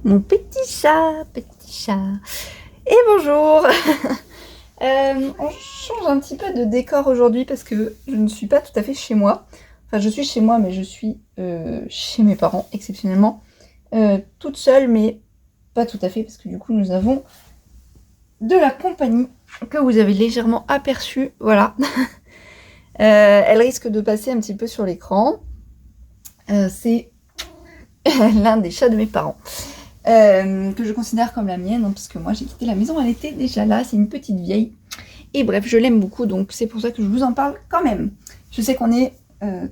Mon petit chat, petit chat. Et bonjour. On change un petit peu de décor aujourd'hui parce que je ne suis pas tout à fait chez moi. Enfin, je suis chez moi, mais je suis chez mes parents, exceptionnellement. Toute seule, mais pas tout à fait, parce que du coup, nous avons de la compagnie que vous avez légèrement aperçue. Voilà. Elle risque de passer un petit peu sur l'écran. C'est l'un des chats de mes parents. Que je considère comme la mienne, hein, parce que moi j'ai quitté la maison, elle était déjà là, c'est une petite vieille. Et bref, je l'aime beaucoup, donc c'est pour ça que je vous en parle quand même. Je sais qu'on est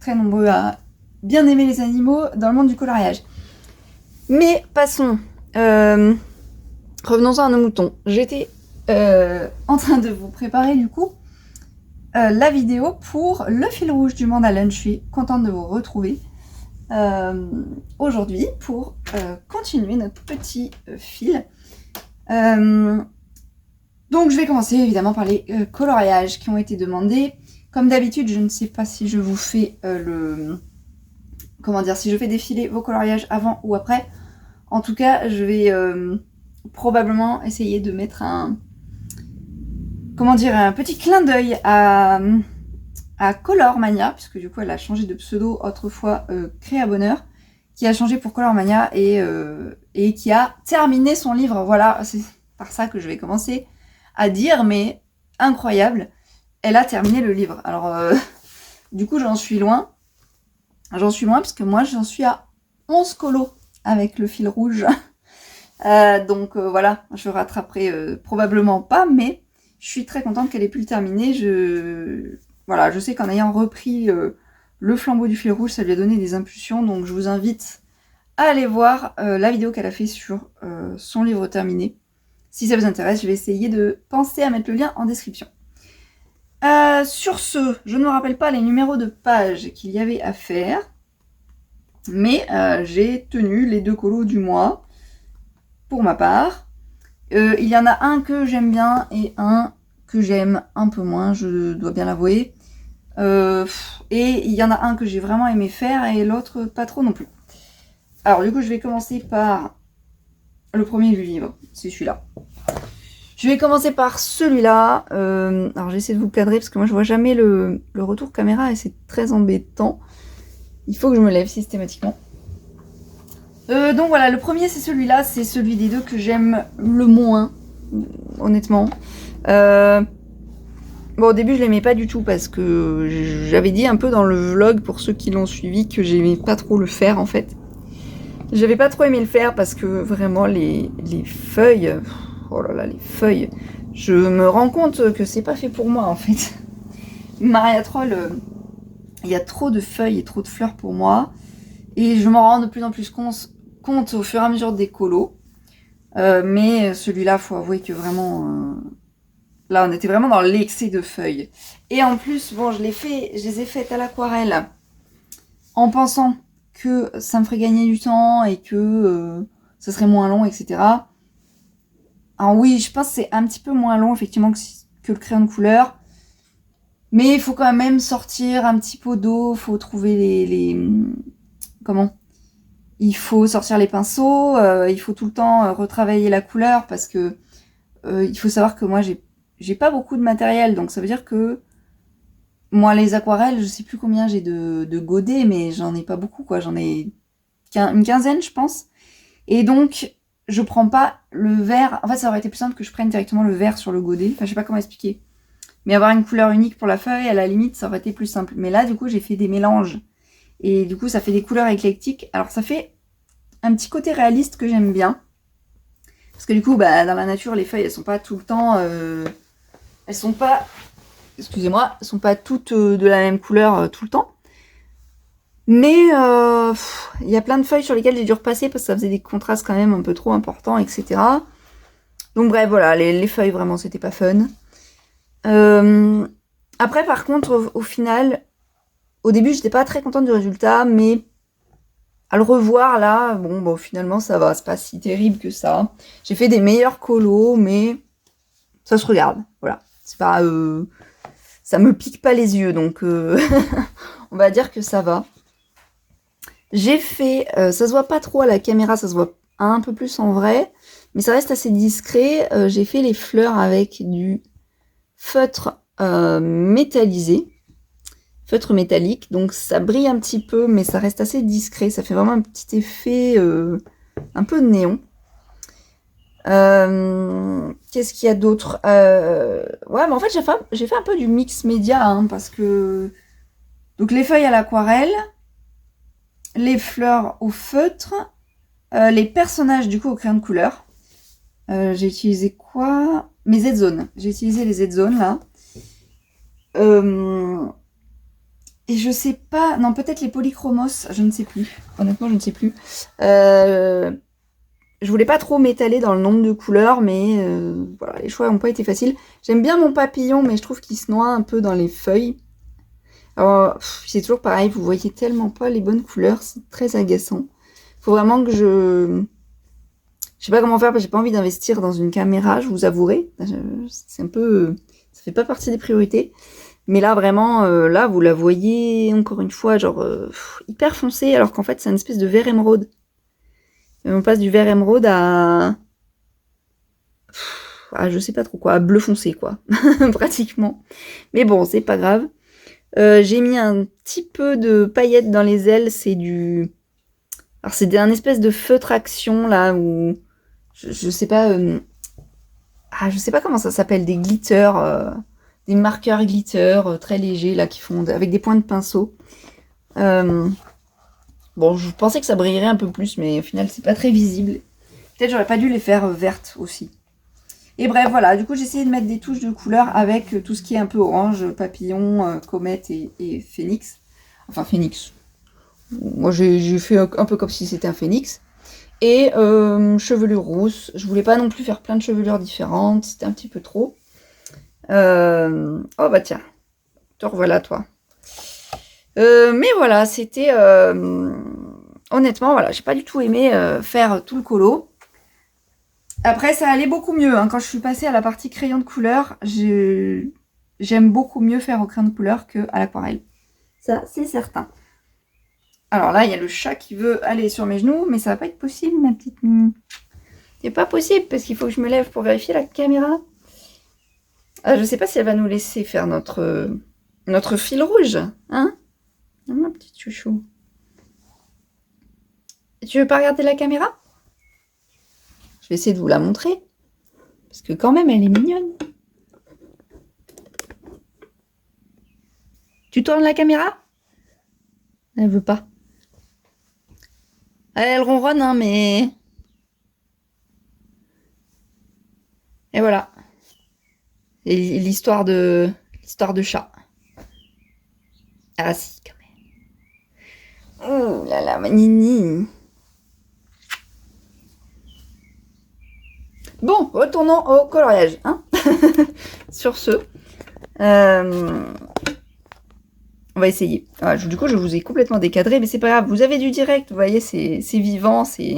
très nombreux à bien aimer les animaux dans le monde du coloriage. Mais passons, revenons-en à nos moutons. J'étais en train de vous préparer du coup la vidéo pour le fil rouge du Mandalone. Je suis contente de vous retrouver aujourd'hui pour continuer notre petit fil. Donc je vais commencer évidemment par les coloriages qui ont été demandés. Comme d'habitude, je ne sais pas si je vous fais si je fais défiler vos coloriages avant ou après. En tout cas, je vais probablement essayer de mettre un petit clin d'œil à Color Mania, puisque du coup elle a changé de pseudo autrefois Créa Bonheur, qui a changé pour Color Mania et qui a terminé son livre. Voilà, c'est par ça que je vais commencer à dire, mais incroyable, elle a terminé le livre. Alors du coup j'en suis loin, parce que moi j'en suis à 11 colos avec le fil rouge. Donc voilà, je rattraperai probablement pas, mais je suis très contente qu'elle ait pu le terminer. Voilà, je sais qu'en ayant repris le flambeau du fil rouge, ça lui a donné des impulsions. Donc je vous invite à aller voir la vidéo qu'elle a fait sur son livre terminé. Si ça vous intéresse, je vais essayer de penser à mettre le lien en description. Sur ce, je ne me rappelle pas les numéros de page qu'il y avait à faire. Mais j'ai tenu les 2 colos du mois pour ma part. Il y en a un que j'aime bien et un que j'aime un peu moins, je dois bien l'avouer. Et il y en a un que j'ai vraiment aimé faire et l'autre pas trop non plus. Alors du coup je vais commencer par le premier du livre, c'est celui-là. Je vais commencer par celui-là. Alors j'essaie de vous cadrer parce que moi je vois jamais le retour caméra et c'est très embêtant. Il faut que je me lève systématiquement. Donc voilà, le premier c'est celui-là, c'est celui des deux que j'aime le moins, honnêtement. Bon, au début je l'aimais pas du tout parce que j'avais dit un peu dans le vlog pour ceux qui l'ont suivi que j'aimais pas trop le faire en fait. J'avais pas trop aimé le faire parce que vraiment les feuilles, oh là là les feuilles, je me rends compte que c'est pas fait pour moi en fait. Maria Troll, il y a trop de feuilles et trop de fleurs pour moi et je m'en rends de plus en plus compte au fur et à mesure des colos. Mais celui-là, faut avouer que vraiment... là, on était vraiment dans l'excès de feuilles. Et en plus, bon, je les ai faites à l'aquarelle en pensant que ça me ferait gagner du temps et que ça serait moins long, etc. Alors oui, je pense que c'est un petit peu moins long, effectivement, que le crayon de couleur. Mais il faut quand même sortir un petit pot d'eau, il faut trouver comment ? Il faut sortir les pinceaux, il faut tout le temps retravailler la couleur parce que il faut savoir que moi j'ai pas beaucoup de matériel, donc ça veut dire que moi les aquarelles, je sais plus combien j'ai de godets, mais j'en ai pas beaucoup quoi, j'en ai une quinzaine je pense. Et donc je prends pas le vert, en fait ça aurait été plus simple que je prenne directement le vert sur le godet, enfin je sais pas comment expliquer. Mais avoir une couleur unique pour la feuille, à la limite ça aurait été plus simple. Mais là du coup j'ai fait des mélanges. Et du coup, ça fait des couleurs éclectiques. Alors, ça fait un petit côté réaliste que j'aime bien. Parce que du coup, bah, dans la nature, les feuilles, elles sont pas tout le temps... elles sont pas... Excusez-moi, elles sont pas toutes de la même couleur tout le temps. Mais il y a plein de feuilles sur lesquelles j'ai dû repasser parce que ça faisait des contrastes quand même un peu trop importants, etc. Donc bref, voilà, les feuilles, vraiment, c'était pas fun. Après, par contre, au final... Au début, j'étais pas très contente du résultat, mais à le revoir là, bon, finalement ça va, c'est pas si terrible que ça. J'ai fait des meilleurs colos, mais ça se regarde, voilà. C'est pas, ça me pique pas les yeux, donc on va dire que ça va. J'ai fait, ça se voit pas trop à la caméra, ça se voit un peu plus en vrai, mais ça reste assez discret. J'ai fait les fleurs avec du feutre métallisé, feutre métallique, donc ça brille un petit peu, mais ça reste assez discret. Ça fait vraiment un petit effet un peu de néon. Qu'est-ce qu'il y a d'autre? Ouais, mais en fait, j'ai fait un peu du mix média, hein, parce que... Donc, les feuilles à l'aquarelle, les fleurs au feutre, les personnages, du coup, au crayon de couleur. J'ai utilisé quoi? Mes Z-zones. J'ai utilisé les Z-zones, là. Et je sais pas... Non, peut-être les polychromos, je ne sais plus. Honnêtement, je ne sais plus. Je voulais pas trop m'étaler dans le nombre de couleurs, mais voilà, les choix n'ont pas été faciles. J'aime bien mon papillon, mais je trouve qu'il se noie un peu dans les feuilles. Alors, c'est toujours pareil, vous voyez tellement pas les bonnes couleurs, c'est très agaçant. Faut vraiment que je... Je sais pas comment faire, parce que j'ai pas envie d'investir dans une caméra, je vous avouerai. C'est un peu... Ça fait pas partie des priorités. Mais là, vraiment, là, vous la voyez, encore une fois, genre, hyper foncée, alors qu'en fait, c'est une espèce de vert émeraude. Et on passe du vert émeraude à je sais pas trop quoi, à bleu foncé, quoi, pratiquement. Mais bon, c'est pas grave. J'ai mis un petit peu de paillettes dans les ailes, c'est du... Alors, c'est un espèce de feutre action, là, où... Je sais pas... je sais pas comment ça s'appelle, des glitters, des marqueurs glitter très légers, là, qui font... avec des points de pinceau. Bon, je pensais que ça brillerait un peu plus, mais au final, c'est pas très visible. Peut-être j'aurais pas dû les faire vertes aussi. Et bref, voilà, du coup, j'ai essayé de mettre des touches de couleur avec tout ce qui est un peu orange, papillon, comète et phénix. Enfin, phénix. Moi, j'ai fait un peu comme si c'était un phénix. Et chevelure rousse. Je voulais pas non plus faire plein de chevelures différentes, c'était un petit peu trop. Oh bah tiens, te revoilà toi. Mais voilà, c'était... honnêtement, voilà, j'ai pas du tout aimé faire tout le colo. Après, ça allait beaucoup mieux. Hein. Quand je suis passée à la partie crayon de couleur, j'aime beaucoup mieux faire au crayon de couleur qu'à l'aquarelle. Ça, c'est certain. Alors là, il y a le chat qui veut aller sur mes genoux, mais ça va pas être possible, ma petite... C'est pas possible, parce qu'il faut que je me lève pour vérifier la caméra. Je sais pas si elle va nous laisser faire notre fil rouge, hein? Ma petite chouchou. Tu veux pas regarder la caméra? Je vais essayer de vous la montrer. Parce que quand même, elle est mignonne. Tu tournes la caméra? Elle veut pas. Elle ronronne, hein, mais... Et voilà. Et l'histoire de chat. Ah si, quand même. Oh là là, ma nini. Bon, retournons au coloriage. Hein. Sur ce, on va essayer. Ah, du coup, je vous ai complètement décadré, mais c'est pas grave. Vous avez du direct, vous voyez, c'est vivant, c'est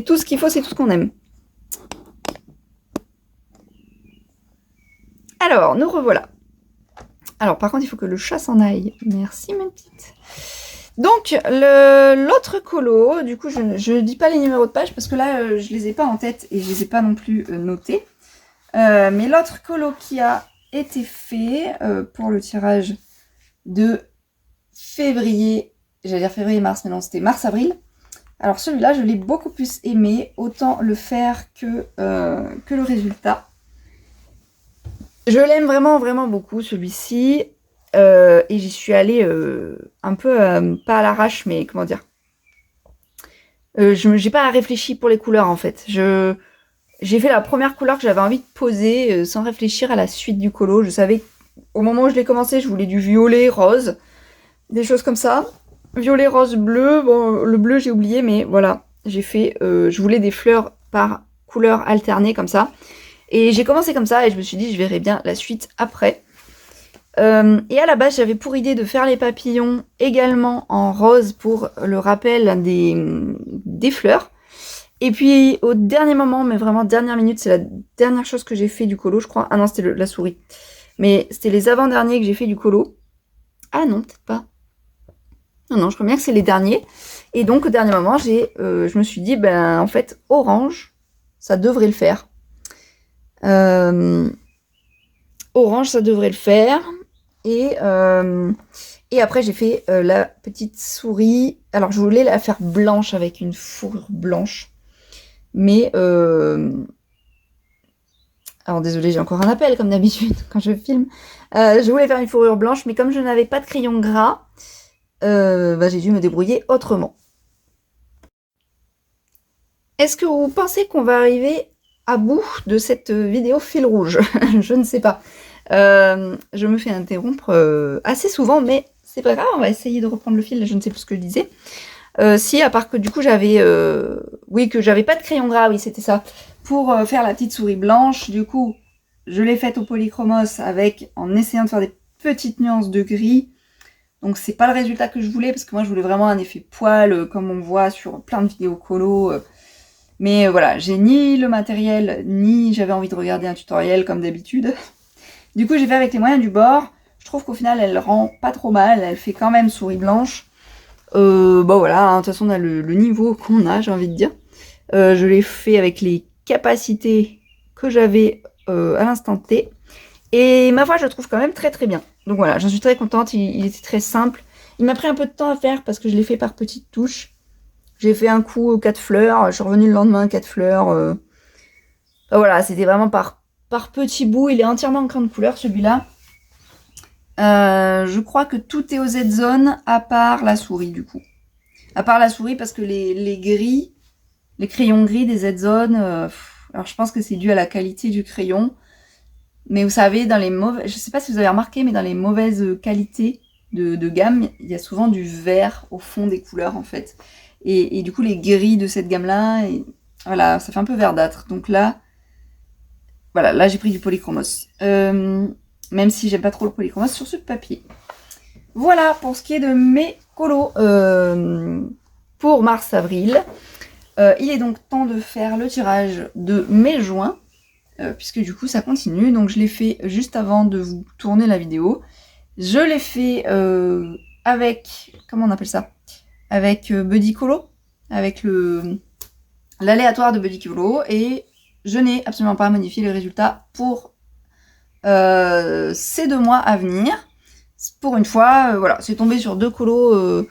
tout ce qu'il faut, c'est tout ce qu'on aime. Alors, nous revoilà. Alors, par contre, il faut que le chat s'en aille. Merci, ma petite. Donc, l'autre colo, du coup, je ne dis pas les numéros de page parce que là, je les ai pas en tête et je les ai pas non plus notés. Mais l'autre colo qui a été fait pour le tirage de février, j'allais dire février-mars, mais non, c'était mars-avril. Alors, celui-là, je l'ai beaucoup plus aimé, autant le faire que le résultat. Je l'aime vraiment, vraiment beaucoup, celui-ci. Et j'y suis allée un peu, pas à l'arrache, mais comment dire. J'ai pas réfléchi pour les couleurs, en fait. J'ai fait la première couleur que j'avais envie de poser, sans réfléchir à la suite du colo. Je savais, au moment où je l'ai commencé, je voulais du violet, rose, des choses comme ça. Violet, rose, bleu. Bon, le bleu, j'ai oublié, mais voilà. J'ai fait, je voulais des fleurs par couleur alternée, comme ça. Et j'ai commencé comme ça et je me suis dit je verrai bien la suite après. Et à la base j'avais pour idée de faire les papillons également en rose pour le rappel des fleurs. Et puis au dernier moment, mais vraiment dernière minute, c'est la dernière chose que j'ai fait du colo je crois. Ah non c'était la souris. Mais c'était les avant-derniers que j'ai fait du colo. Ah non peut-être pas. Non, non, je crois bien que c'est les derniers. Et donc, au dernier moment, je me suis dit, ben, en fait, orange, ça devrait le faire. Orange, ça devrait le faire. Et après, j'ai fait la petite souris. Alors, je voulais la faire blanche avec une fourrure blanche. Mais, alors désolé, j'ai encore un appel comme d'habitude quand je filme. Je voulais faire une fourrure blanche, mais comme je n'avais pas de crayon gras, j'ai dû me débrouiller autrement. Est-ce que vous pensez qu'on va arriver à bout de cette vidéo fil rouge? Je ne sais pas. Je me fais interrompre assez souvent, mais c'est pas grave, on va essayer de reprendre le fil, je ne sais plus ce que je disais. Si, à part que du coup j'avais... oui, que j'avais pas de crayon gras, oui, c'était ça. Pour faire la petite souris blanche, du coup, je l'ai faite au polychromos en essayant de faire des petites nuances de gris. Donc c'est pas le résultat que je voulais, parce que moi je voulais vraiment un effet poil, comme on voit sur plein de vidéos colo. Mais voilà, j'ai ni le matériel, ni j'avais envie de regarder un tutoriel comme d'habitude. Du coup, j'ai fait avec les moyens du bord. Je trouve qu'au final, elle rend pas trop mal. Elle fait quand même souris blanche. Bon voilà, hein, de toute façon, on a le niveau qu'on a, j'ai envie de dire. Je l'ai fait avec les capacités que j'avais à l'instant T. Et ma foi, je le trouve quand même très très bien. Donc voilà, j'en suis très contente. Il était très simple. Il m'a pris un peu de temps à faire parce que je l'ai fait par petites touches. J'ai fait un coup 4 fleurs, je suis revenue le lendemain 4 fleurs. Voilà, c'était vraiment par petits bouts. Il est entièrement en crayon de couleur celui-là. Je crois que tout est aux Z-Zone à part la souris du coup. À part la souris parce que les gris, les crayons gris des Z-Zone, alors je pense que c'est dû à la qualité du crayon. Mais vous savez, dans les mauvaises, je sais pas si vous avez remarqué, mais dans les mauvaises qualités de gamme, il y a souvent du vert au fond des couleurs en fait. Et du coup, les gris de cette gamme-là, voilà, ça fait un peu verdâtre. Donc là, voilà, là j'ai pris du polychromos. Même si j'aime pas trop le polychromos sur ce papier. Voilà pour ce qui est de mes colos pour mars-avril. Il est donc temps de faire le tirage de mes joints, puisque du coup ça continue. Donc je l'ai fait juste avant de vous tourner la vidéo. Je l'ai fait avec, comment on appelle ça? Avec Buddy Colo, avec l'aléatoire de Buddy Colo, et je n'ai absolument pas modifié les résultats pour ces 2 mois à venir. Pour une fois, voilà, c'est tombé sur 2 colos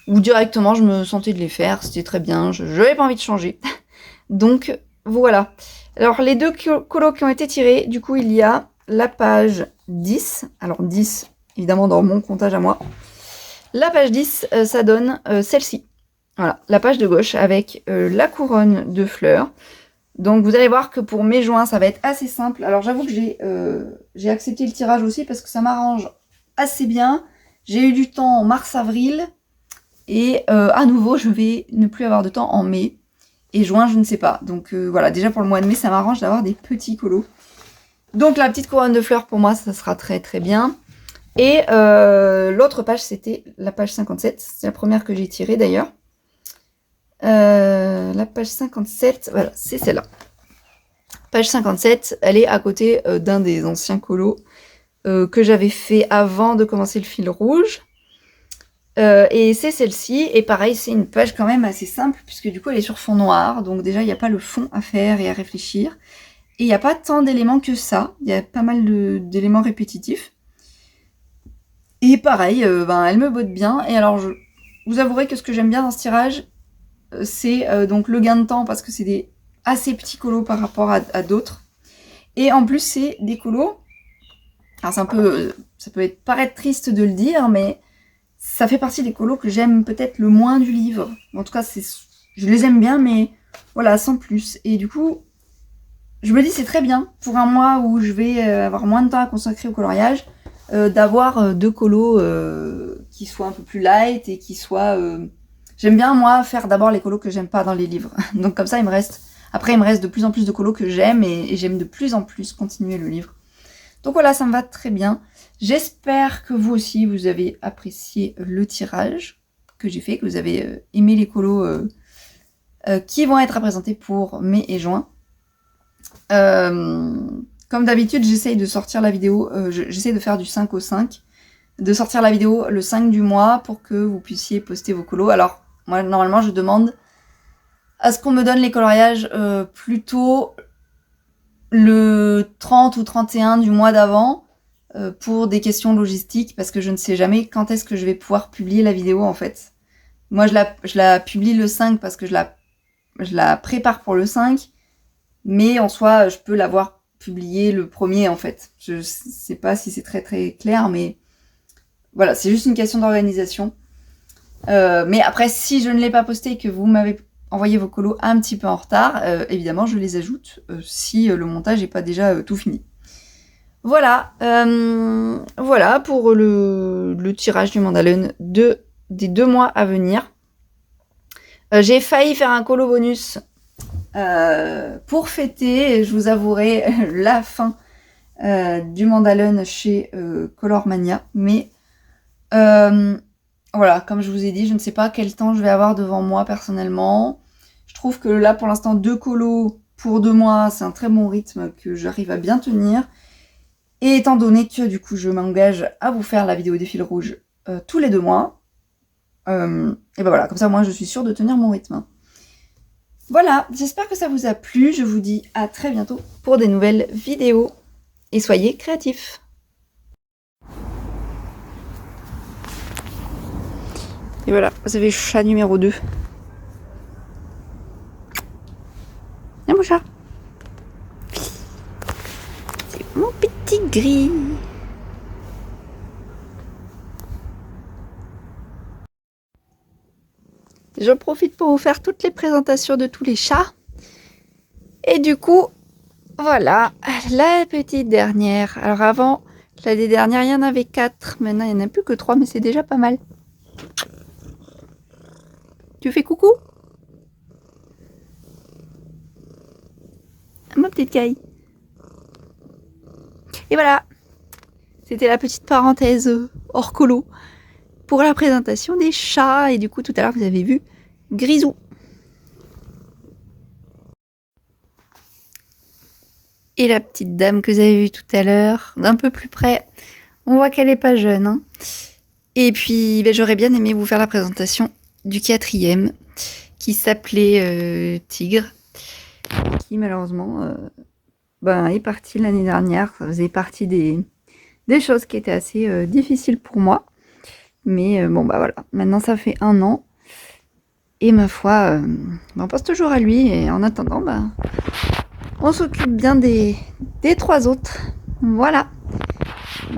où directement je me sentais de les faire, c'était très bien, je n'avais pas envie de changer. Donc voilà. Alors les 2 colos qui ont été tirés, du coup il y a la page 10, alors 10 évidemment dans mon comptage à moi. La page 10, ça donne celle-ci. Voilà, la page de gauche avec la couronne de fleurs. Donc vous allez voir que pour mes joints, ça va être assez simple. Alors j'avoue que j'ai accepté le tirage aussi parce que ça m'arrange assez bien. J'ai eu du temps en mars-avril. Et à nouveau, je vais ne plus avoir de temps en mai. Et juin, je ne sais pas. Donc voilà, déjà pour le mois de mai, ça m'arrange d'avoir des petits colos. Donc la petite couronne de fleurs, pour moi, ça sera très très bien. Et l'autre page, c'était la page 57. C'est la première que j'ai tirée d'ailleurs. La page 57, voilà, c'est celle-là. Page 57, elle est à côté d'un des anciens colos que j'avais fait avant de commencer le fil rouge. Et c'est celle-ci. Et pareil, c'est une page quand même assez simple, puisque du coup, elle est sur fond noir. Donc déjà, il n'y a pas le fond à faire et à réfléchir. Et il n'y a pas tant d'éléments que ça. Il y a pas mal d'éléments répétitifs. Et pareil, elle me botte bien. Et alors, vous avouerez que ce que j'aime bien dans ce tirage, c'est donc le gain de temps, parce que c'est des assez petits colos par rapport à d'autres. Et en plus, c'est des colos. Alors, c'est un peu, ça peut paraître triste de le dire, mais ça fait partie des colos que j'aime peut-être le moins du livre. En tout cas, je les aime bien, mais voilà, sans plus. Et du coup, je me dis c'est très bien pour un mois où je vais avoir moins de temps à consacrer au coloriage, d'avoir 2 colos qui soient un peu plus light et qui soient... J'aime bien, moi, faire d'abord les colos que j'aime pas dans les livres. Donc comme ça, il me reste de plus en plus de colos que j'aime, et j'aime de plus en plus continuer le livre. Donc voilà, ça me va très bien. J'espère que vous aussi, vous avez apprécié le tirage que j'ai fait, que vous avez aimé les colos qui vont être représentés pour mai et juin. Comme d'habitude, j'essaye de sortir la vidéo, j'essaye de faire du 5 au 5. de sortir la vidéo le 5 du mois pour que vous puissiez poster vos colos. Alors, moi, normalement, je demande à ce qu'on me donne les coloriages plutôt le 30 ou 31 du mois d'avant pour des questions logistiques, parce que je ne sais jamais quand est-ce que je vais pouvoir publier la vidéo, en fait. Moi, je la publie le 5 parce que je la prépare pour le 5, mais en soi, je peux l'avoir publiée le 1er, en fait. Je sais pas si c'est très très clair, mais voilà, c'est juste une question d'organisation. Mais après, si je ne l'ai pas posté et que vous m'avez envoyé vos colos un petit peu en retard, évidemment, je les ajoute si le montage n'est pas déjà tout fini. Voilà, voilà pour le tirage du Mandalone des 2 mois à venir. J'ai failli faire un colo bonus pour fêter, je vous avouerai, la fin du Mandalone chez Colormania, mais voilà, comme je vous ai dit, je ne sais pas quel temps je vais avoir devant moi personnellement. Je trouve que là, pour l'instant, 2 colos pour 2 mois, c'est un très bon rythme que j'arrive à bien tenir. Et étant donné que du coup, je m'engage à vous faire la vidéo des fils rouges tous les 2 mois, et ben voilà, comme ça, moi, je suis sûre de tenir mon rythme. Voilà, j'espère que ça vous a plu. Je vous dis à très bientôt pour des nouvelles vidéos. Et soyez créatifs. Et voilà, vous avez chat numéro 2. Viens mon chat. C'est mon petit gris. J'en profite pour vous faire toutes les présentations de tous les chats. Et du coup, voilà, la petite dernière. Alors avant, l'année dernière, il y en avait 4. Maintenant, il n'y en a plus que 3, mais c'est déjà pas mal. Tu fais coucou? Ma petite caille. Et voilà, c'était la petite parenthèse hors colo pour la présentation des chats. Et du coup, tout à l'heure, vous avez vu Grisou. Et la petite dame que vous avez vue tout à l'heure, d'un peu plus près, on voit qu'elle n'est pas jeune. Hein. Et puis, ben, j'aurais bien aimé vous faire la présentation du 4e, qui s'appelait Tigre, qui malheureusement ben, est parti l'année dernière. Ça faisait partie des choses qui étaient assez difficiles pour moi. Mais bon, bah voilà, maintenant ça fait 1 an. Et ma foi, on pense toujours à lui. Et en attendant, bah, on s'occupe bien des 3 autres. Voilà.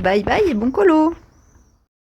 Bye bye et bon colo.